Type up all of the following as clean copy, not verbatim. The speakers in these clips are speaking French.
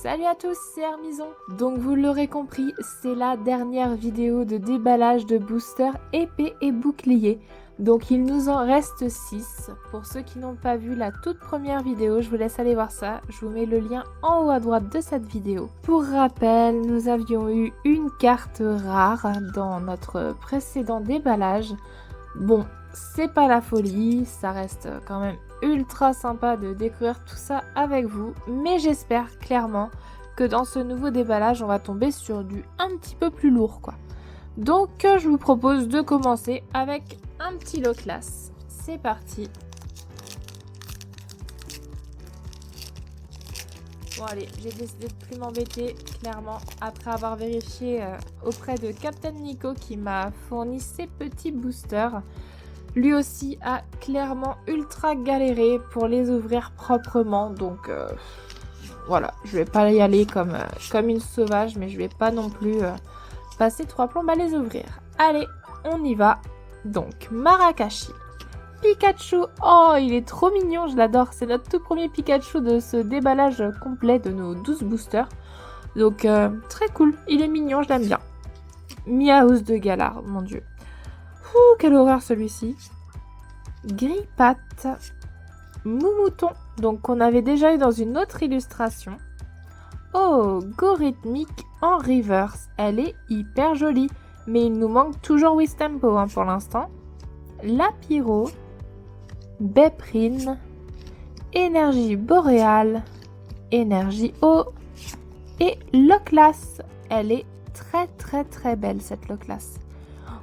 Salut à tous, c'est Hermison. Donc vous l'aurez compris, c'est la dernière vidéo de déballage de boosters épée et bouclier. Donc il nous en reste 6. Pour ceux qui n'ont pas vu la toute première vidéo, je vous laisse aller voir ça. Je vous mets le lien en haut à droite de cette vidéo. Pour rappel, nous avions eu une carte rare dans notre précédent déballage. Bon, c'est pas la folie, ça reste quand même ultra sympa de découvrir tout ça avec vous, mais j'espère clairement que dans ce nouveau déballage on va tomber sur du un petit peu plus lourd quoi. Donc je vous propose de commencer avec un petit lot classe. C'est parti. Bon allez, j'ai décidé de plus m'embêter clairement après avoir vérifié auprès de Captain Nico qui m'a fourni ces petits boosters. Lui aussi a clairement ultra galéré pour les ouvrir proprement. Donc voilà, je vais pas y aller comme une sauvage, mais je vais pas non plus passer 3 plombes à les ouvrir. Allez, on y va. Donc, Marakashi. Pikachu, oh il est trop mignon, je l'adore. C'est notre tout premier Pikachu de ce déballage complet de nos 12 boosters. Donc très cool, il est mignon, je l'aime bien. Miaus de Galar, mon dieu. Ouh, quelle horreur celui-ci. Grippat. Moumouton, donc qu'on avait déjà eu dans une autre illustration. Oh, Gorhythmique en reverse. Elle est hyper jolie. Mais il nous manque toujours Wistempo hein, pour l'instant. Lapiro. Beprine. Énergie boréale. Énergie eau. Et Loclas. Elle est très belle cette Loclas.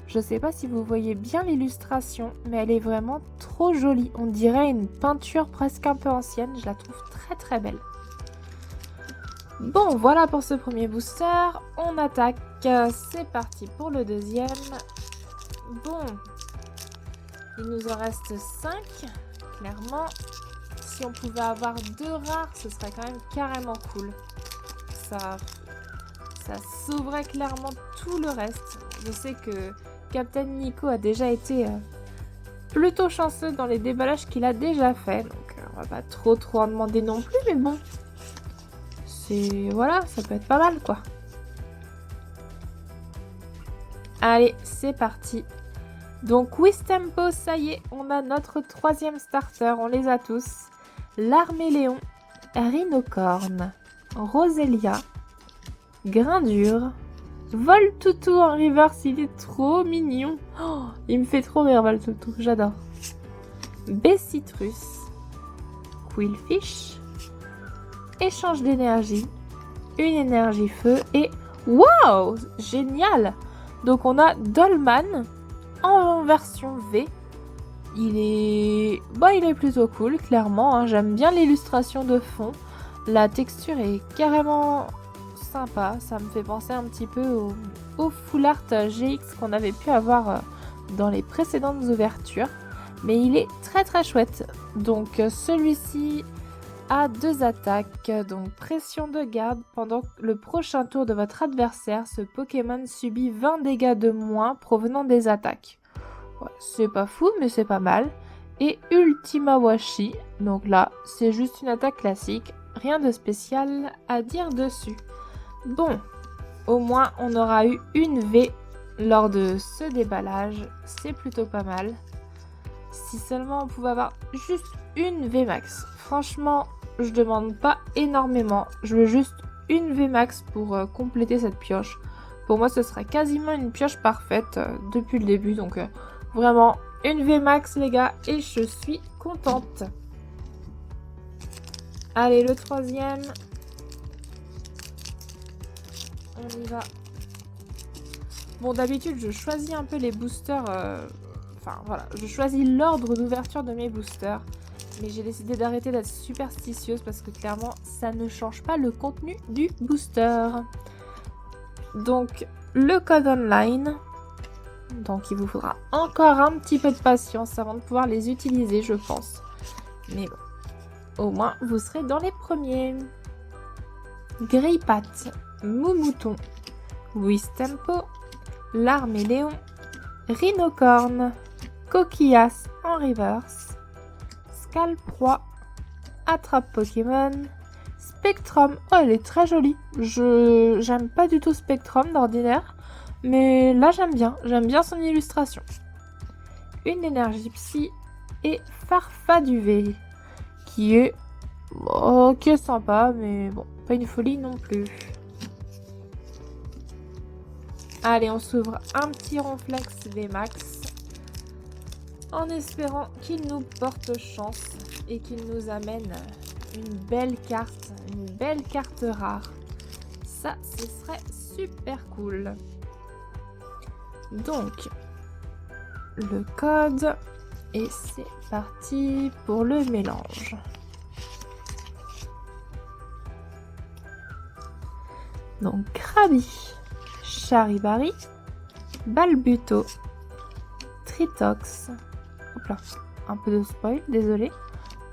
Je sais pas si vous voyez bien l'illustration, mais elle est vraiment trop jolie. On dirait une peinture presque un peu ancienne. Je la trouve très belle. Bon, voilà pour ce premier booster. On attaque. C'est parti pour le deuxième. Bon, il nous en reste 5. Clairement, si on pouvait avoir 2 rares, ce serait quand même carrément cool. Ça sauverait clairement tout le reste. Je sais que Captain Nico a déjà été plutôt chanceux dans les déballages qu'il a déjà fait. Donc on va pas trop en demander non plus, mais bon. Voilà, ça peut être pas mal quoi. Allez, c'est parti. Donc Wistempo, ça y est, on a notre 3e starter, on les a tous. L'Arméléon, Rhinocorne, Roselia, Grindure, Voltoutou en reverse, il est trop mignon. Oh, il me fait trop rire Voltoutou, j'adore. Bessitrus, Quillfish, échange d'énergie, une énergie feu et... Waouh, génial. Donc on a Dolman en version V. Il est plutôt cool, clairement. Hein. J'aime bien l'illustration de fond. La texture est carrément... sympa, ça me fait penser un petit peu au Full Art GX qu'on avait pu avoir dans les précédentes ouvertures, mais il est très chouette. Donc celui-ci a 2 attaques, donc pression de garde. Pendant le prochain tour de votre adversaire, ce Pokémon subit 20 dégâts de moins provenant des attaques. Ouais, c'est pas fou, mais c'est pas mal. Et Ultima Washi, donc là c'est juste une attaque classique, rien de spécial à dire dessus. Bon, au moins on aura eu une V lors de ce déballage, c'est plutôt pas mal. Si seulement on pouvait avoir juste une V max. Franchement, je demande pas énormément, je veux juste une V max pour compléter cette pioche. Pour moi ce serait quasiment une pioche parfaite depuis le début, donc vraiment une V max les gars et je suis contente. Allez, le 3e. On y va. Bon, d'habitude, je choisis un peu les boosters. Enfin, voilà. Je choisis l'ordre d'ouverture de mes boosters. Mais j'ai décidé d'arrêter d'être superstitieuse parce que clairement, ça ne change pas le contenu du booster. Donc, le code online. Donc, il vous faudra encore un petit peu de patience avant de pouvoir les utiliser, je pense. Mais bon. Au moins, vous serez dans les premiers. Grippat. Moumouton, Wistempo, l'Arméléon, Rhinocorne, Coquillas en reverse, Scalproie, Attrape Pokémon, Spectrum. Oh, elle est très jolie. J'aime pas du tout Spectrum d'ordinaire. Mais là, j'aime bien. J'aime bien son illustration. Une énergie psy et Farfaduvé. Qui est... qui est sympa, mais bon, pas une folie non plus. Allez, on s'ouvre un petit Ronflex VMAX. En espérant qu'il nous porte chance et qu'il nous amène une belle carte rare. Ça, ce serait super cool. Donc, le code, et c'est parti pour le mélange. Donc, Krabi, Charibari, Balbuto, Tritox, hop là, un peu de spoil, désolé.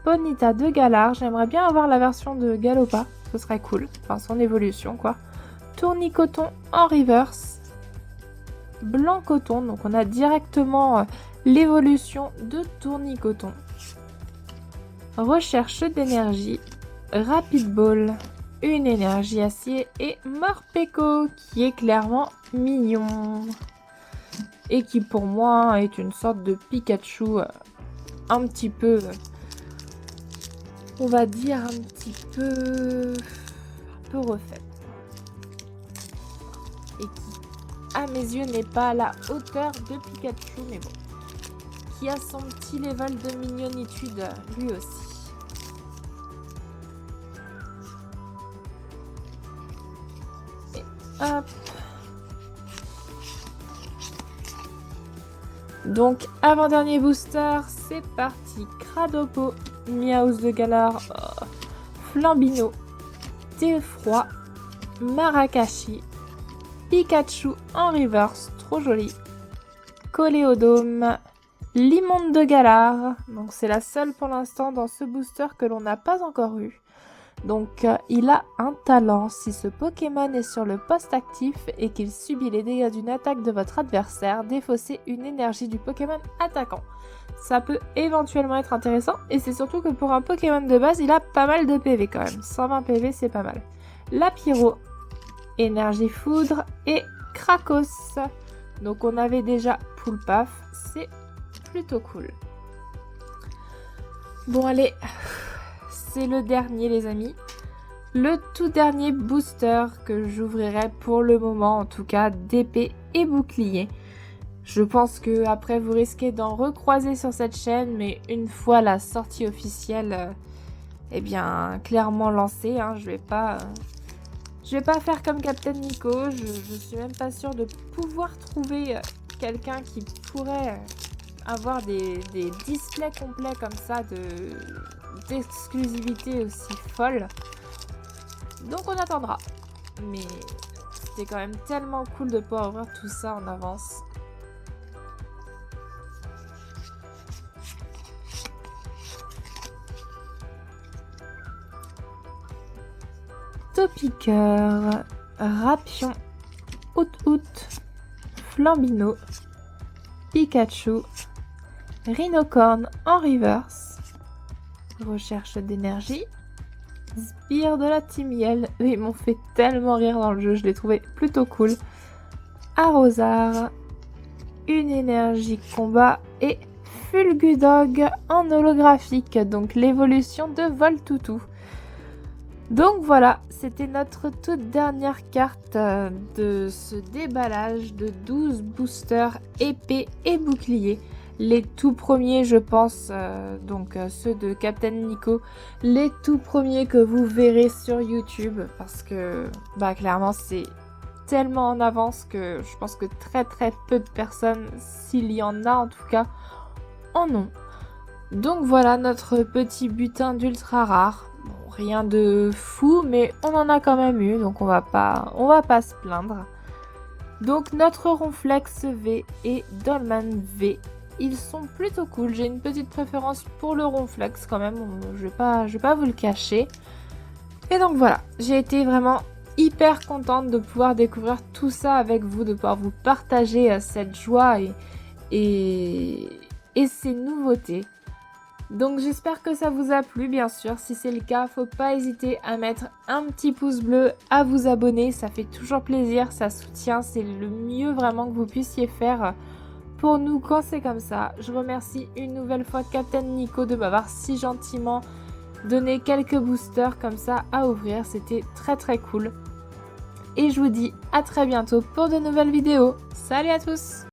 Ponyta de Galar, j'aimerais bien avoir la version de Galopa, ce serait cool, enfin son évolution quoi. Tournicoton en reverse, Blanc Coton, donc on a directement l'évolution de Tournicoton. Recherche d'énergie, Rapid Ball, une énergie acier et Morpeko qui est clairement mignon. Et qui pour moi est une sorte de Pikachu un petit peu, on va dire un petit peu refait. Et qui, à mes yeux, n'est pas à la hauteur de Pikachu, mais bon. Qui a son petit level de mignonitude lui aussi. Et hop. Donc, avant-dernier booster, c'est parti. Cradopo, Miaus de Galar, Flambino, Théfroi, Marakashi, Pikachu en reverse, trop joli. Coléodome, Limonde de Galar. Donc, c'est la seule pour l'instant dans ce booster que l'on n'a pas encore eu. Donc, il a un talent. Si ce Pokémon est sur le poste actif et qu'il subit les dégâts d'une attaque de votre adversaire, défaussez une énergie du Pokémon attaquant. Ça peut éventuellement être intéressant, et c'est surtout que pour un Pokémon de base, il a pas mal de PV quand même. 120 PV, c'est pas mal. Lapiro, Énergie Foudre et Krakos. Donc on avait déjà Poulpaf, c'est plutôt cool. Bon allez... C'est le dernier les amis, le tout dernier booster que j'ouvrirai pour le moment en tout cas d'épée et bouclier. Je pense que après vous risquez d'en recroiser sur cette chaîne, mais une fois la sortie officielle, eh bien clairement lancée, hein, je vais pas faire comme Captain Nico, je suis même pas sûre de pouvoir trouver quelqu'un qui pourrait avoir des displays complets comme ça d'exclusivité aussi folle. Donc on attendra. Mais c'était quand même tellement cool de pouvoir ouvrir tout ça en avance. Topiqueur, Rapion, Out, Flambino, Pikachu, Rhinocorn en reverse, recherche d'énergie, Sbire de la Timiel, ils m'ont fait tellement rire dans le jeu, je l'ai trouvé plutôt cool, Arrosar, une énergie combat et Fulgudog en holographique, donc l'évolution de Voltoutou. Donc voilà, c'était notre toute dernière carte de ce déballage de 12 boosters épée et bouclier. Les tout premiers, je pense, donc ceux de Captain Nico, les tout premiers que vous verrez sur YouTube, parce que bah clairement c'est tellement en avance que je pense que très peu de personnes, s'il y en a en tout cas, en ont. Donc voilà notre petit butin d'ultra rare. Bon, rien de fou, mais on en a quand même eu, donc on va pas se plaindre. Donc notre Ronflex V et Dolman V, ils sont plutôt cool. J'ai une petite préférence pour le Ronflex quand même, je vais pas vous le cacher. Et donc voilà, j'ai été vraiment hyper contente de pouvoir découvrir tout ça avec vous, de pouvoir vous partager cette joie et ces nouveautés. Donc j'espère que ça vous a plu, bien sûr. Si c'est le cas, faut pas hésiter à mettre un petit pouce bleu, à vous abonner. Ça fait toujours plaisir, ça soutient. C'est le mieux vraiment que vous puissiez faire pour nous quand c'est comme ça. Je remercie une nouvelle fois Captain Nico de m'avoir si gentiment donné quelques boosters comme ça à ouvrir. C'était très très cool. Et je vous dis à très bientôt pour de nouvelles vidéos. Salut à tous!